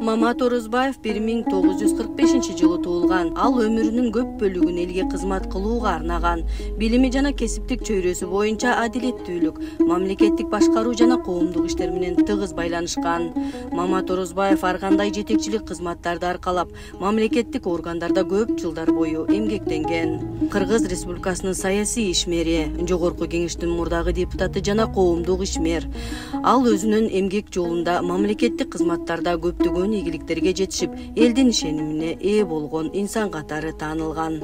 Мамат Орозбаев 1945-жылы туулган. Ал өмүрүнүн көп бөлүгүн элге кызмат кылууга арнаган. Билими жана кесиптик чөйрөсү боюнча адилеттүүлүк, мамлекеттик башкаруу жана коомдук иштер менен тыгыз байланышкан. Мамат Орозбаев ар кандай жетекчилик кызматтарды аркалап, мамлекеттик органдарда көп жылдар бою эмгектенген. Кыргыз Республикасынын саясий ишмери, Жогорку Кеңештин мурдагы депутаты жана коомдук ишмер. Ал өзүнүн эмгек жолунда мамлекеттик кызматтарда көптөгөн ийгиликтерге жетишип, элдин ишенимине ээ болгон инсан катары таанылган.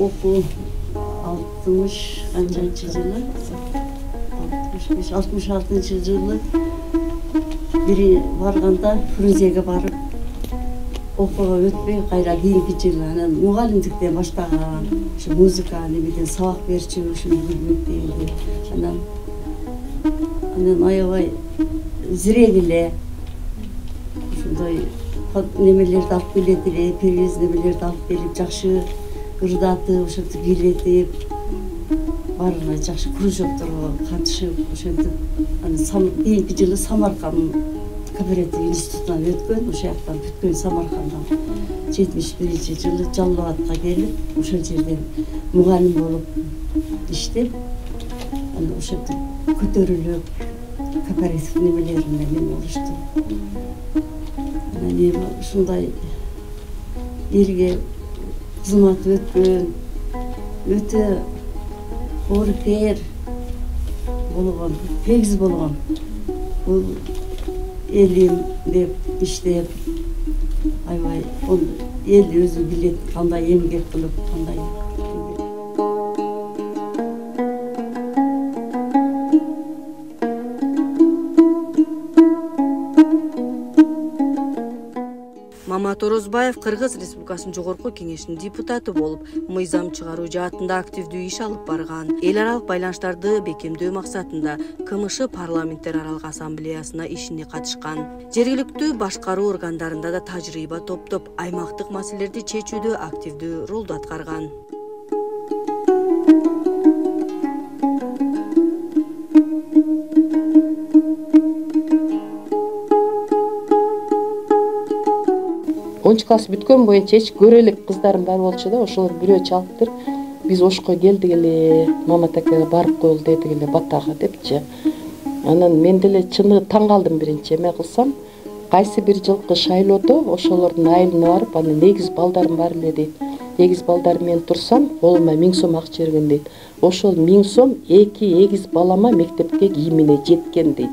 Окуу 60 канчанчы жылы 66 жылы бири барганда Фрунзеге барып окууга өтпөй кайра кийинки жылы анан мугалимдиктен баштаган ушу музыка немеден сабак берчү ушуну билмектеги анан аябай зрели эле ушундай немелерди алып келет эле перез немелерди алып келип жакшы ырдатып ошентип бийлетип баарына жакшы кружокторго катышып ошентип анан кийинки жылы Самарканд кооператив институтунан өткөн, ошол жактан бүткөн. Самаркандан 71 жылы Жалал Абадка келип ошол жерден мугалим болуп иштеп анан ошентип көтөрүлүп кооператив немелерине эме болушту. Анан эми ушундай элге кызмат өткөн, өтө оорукер болгон, тегиз болгон. Бул элим деп иштеп, аябай эл өзү билет кандай эмгек кылып, кандай. Мамат Орозбаев Кыргыз Республикасынын Жогорку Кеңешинин депутаты болуп, мыйзам чыгаруу жаатында активдүү иш алып барган. Эл аралык байланыштарды бекемдөө максатында КМШ парламенттер аралык ассамблеясына ишине катышкан. Жергиликтүү башкаруу органдарында да тажрыйба топтоп, аймактык маселелерди чечүүдө активдүү ролду аткарган. Онунчу класс бүткөн боюнча эч көрө элек кыздарым бар болчу да, ошолор бирөө чалыптыр. Биз ошко келдик эле, Мамат акеге барып коелу дедик эле Батага депчи. Анан мен деле чыны таң калдым биринчи эме кылсам, кайсы бир жылкы шайлоодо ошолордун айылына барып, анан эгиз балдарым бар эле дейт. Эгиз балдарым менен турсам, колума 1000 сом акча берген дейт. Ошол 1000 сом эки эгиз балама мектепке кийимине жеткен дейт.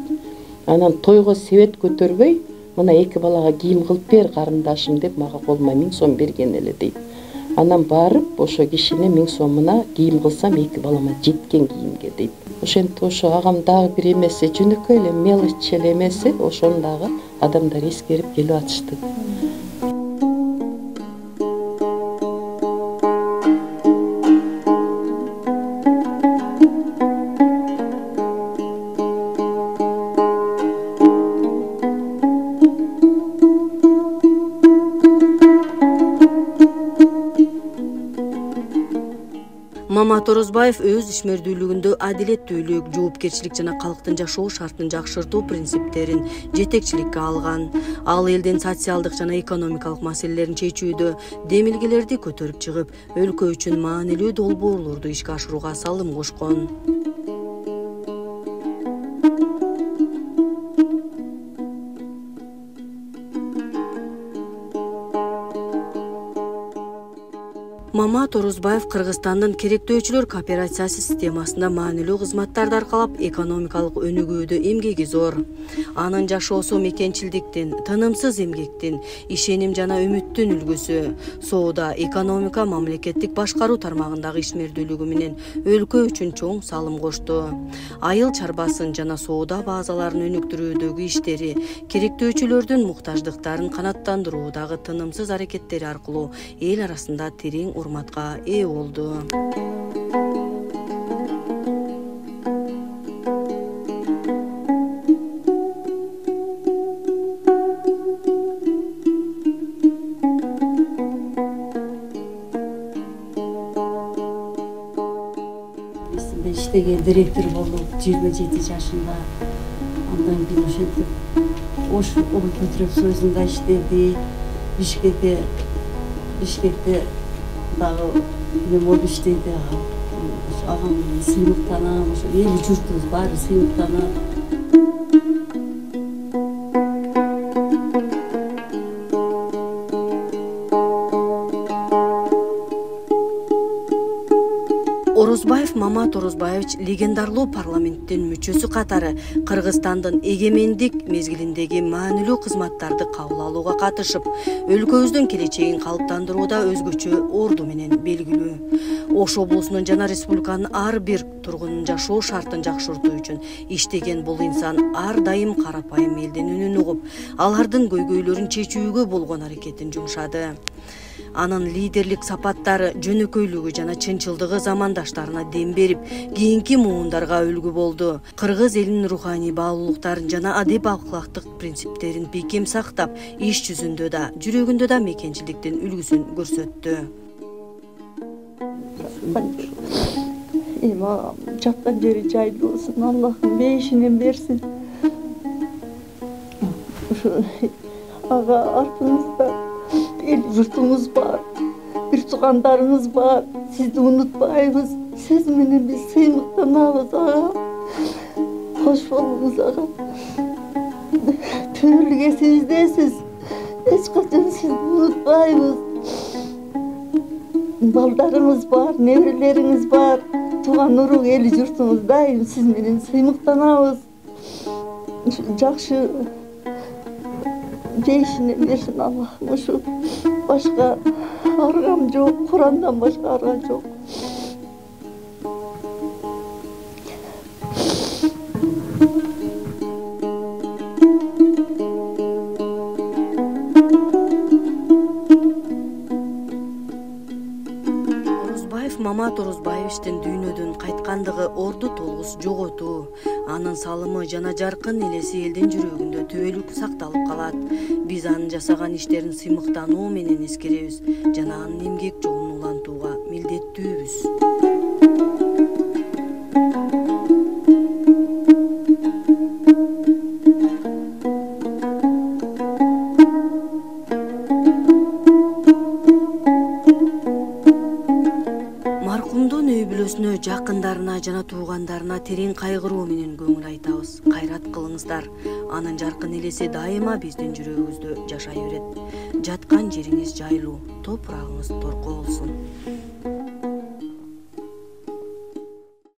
Анан тойго себет көтөрбөй, мына эки балага кийим кылып бер карындашым деп мага колума 1000 сом берген эле дейт. Анан барып ошо кишине 1000 сомуна кийим кылсам эки балама жеткен кийимге дейт. Ошентип ошо агам дагы бир эмеси жөнөкөй эле мелочь эле эмеси, ошону дагы адамдар эскерип келип атышты. Мамат Орозбаев өз ишмердүүлүгүндө адилеттүүлүк, жоопкерчилик жана калктын жашоо шартын жакшыртуу принциптерин жетекчиликке алган. Ал элдин социалдык жана экономикалык маселелерин чечүүдө демилгелерди көтөрүп чыгып, өлкө үчүн маанилүү долбоорлорду ишке ашырууга салым кошкон. Мамат Орозбаев Кыргызстандын керектөөчүлөр кооперациясы системасында маанилүү кызматтарды аркалап экономикалык өнүгүүдө эмгеги зор. Анын жашоосу мекенчилдиктин, тынымсыз эмгектин, ишеним жана үмүттүн үлгүсү. Соода, экономика, мамлекеттик башкаруу тармагындагы ишмердүүлүгү менен өлкө үчүн чоң салым кошту. Айыл чарбасын жана соода базаларын өнүктүрүүдөгү иштери, керектөөчүлөрдүн муктаждыктарын канааттандыруудагы тынымсыз аракеттери аркылуу эл арасында терең урматка ээ болду. Иштеген директор болуп 27 жашында. Андан кийин ошентип Ош облустук сөзүндө иштеди. Бишкекте дагы эме болуп иштейди. Агам сыймыктанам, ошо эл журтубуз баары сыймыктанат. Орозбаев Мамат Орозбаевич легендарлуу парламенттин мүчөсү катары Кыргызстандын эгемендик мезгилиндеги маанилүү кызматтарды кабыл алууга катышып, өлкөбүздүн келечегин калыптандырууда өзгөчө орду менен белгилүү. Ош облусунун жана республиканын ар бир тургунунун жашоо шартын жакшыртуу үчүн иштеген бул инсан ар дайым карапайым элдин үнүн угуп, алардын көйгөйлөрүн чечүүгө болгон аракетин жумшады. Анын лидерлик сапаттары, жөнөкөйлүгү жана чынчылдыгы замандаштарына дем берип, кийинки муундарга үлгү болду. Кыргыз элинин руханий баалуулуктарын жана адеп акылактык принциптерин бекем сактап, иш жүзүндө да, жүрөгүндө да мекенчиликтин үлгүсүн көрсөттү. Эми жаткан жери жайлуу болсун, Аллахым бейишинен берсин. Ага артыңызда эл журтуңуз бар, бир туугандарыңыз бар. Сизди унутпайбыз. Сиз менен биз сыймыктанабыз, ага. Кош болуңуз, ага. Түрлүк эсибиздесиз. Эч качан сизди унутпайбыз. Балдарыңыз бар, неберелериңиз бар. Тууган урук эл журтуңуз дайым сиз менен сыймыктанабыз. Жакшы бейишине берсин Аллахым. Ушу башка аргам жок, Курандан башка арга жок. Мамат Орозбаевичтин дүйнөдөн кайткандыгы орду толгус жоготуу. Анын салымы жана жаркын элеси элдин жүрөгүндө түбөлүк сакталып калат. Биз анын жасаган иштерин сыймыктануу менен эскеребиз жана анын эмгек жолун улантууга милдеттүүбүз. Жакындарына жана туугандарына терең кайгыруу менен көңүл айтабыз. Кайрат кылыңыздар. Анын жаркын элеси дайыма биздин жүрөгүбүздө жашай берет. Жаткан жериңиз жайлуу, топурагыңыз торко болсун.